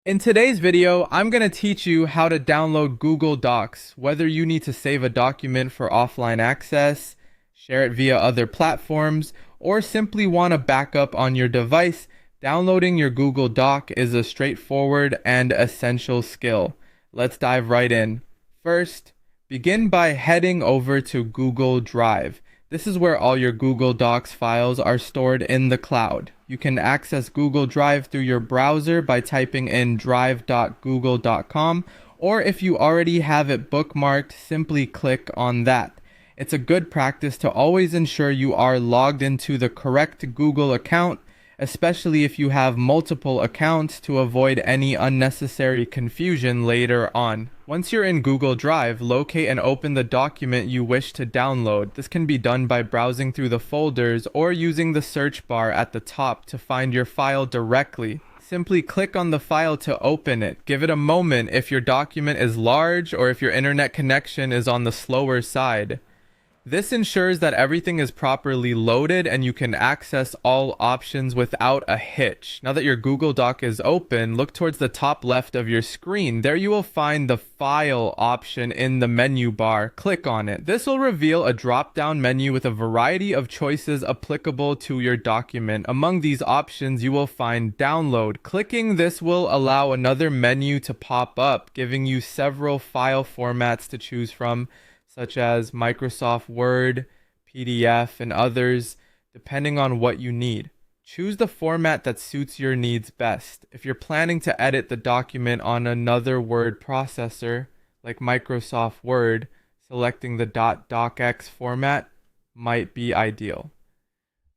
In today's video, I'm going to teach you how to download Google Docs, whether you need to save a document for offline access, share it via other platforms, or simply want a backup on your device. Downloading your Google Doc is a straightforward and essential skill. Let's dive right in. First, begin by heading over to Google Drive. This is where all your Google Docs files are stored in the cloud. You can access Google Drive through your browser by typing in drive.google.com, or if you already have it bookmarked, simply click on that. It's a good practice to always ensure you are logged into the correct Google account, especially if you have multiple accounts, to avoid any unnecessary confusion later on. Once you're in Google Drive, locate and open the document you wish to download. This can be done by browsing through the folders or using the search bar at the top to find your file directly. Simply click on the file to open it. Give it a moment if your document is large or if your internet connection is on the slower side. This ensures that everything is properly loaded and you can access all options without a hitch. Now that your Google Doc is open, look towards the top left of your screen. There you will find the File option in the menu bar. Click on it. This will reveal a drop-down menu with a variety of choices applicable to your document. Among these options, you will find Download. Clicking this will allow another menu to pop up, giving you several file formats to choose from, such as Microsoft Word, PDF, and others, depending on what you need. Choose the format that suits your needs best. If you're planning to edit the document on another word processor, like Microsoft Word, selecting the .docx format might be ideal.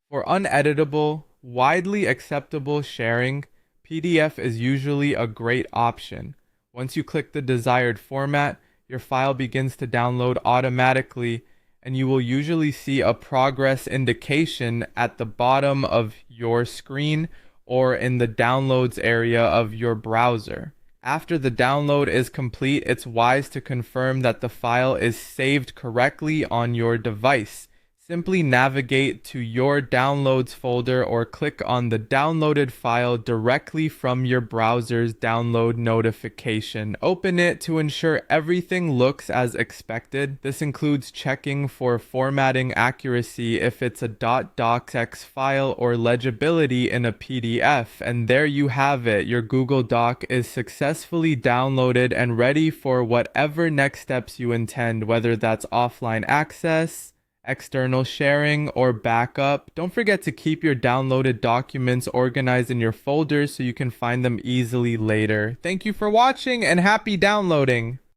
For uneditable, widely acceptable sharing, PDF is usually a great option. Once you click the desired format, your file begins to download automatically, and you will usually see a progress indication at the bottom of your screen or in the downloads area of your browser. After the download is complete, it's wise to confirm that the file is saved correctly on your device. Simply navigate to your downloads folder or click on the downloaded file directly from your browser's download notification. Open it to ensure everything looks as expected. This includes checking for formatting accuracy if it's a .docx file or legibility in a PDF. And there you have it. Your Google Doc is successfully downloaded and ready for whatever next steps you intend, whether that's offline access, external sharing, or backup. Don't forget to keep your downloaded documents organized in your folders so you can find them easily later. Thank you for watching and happy downloading!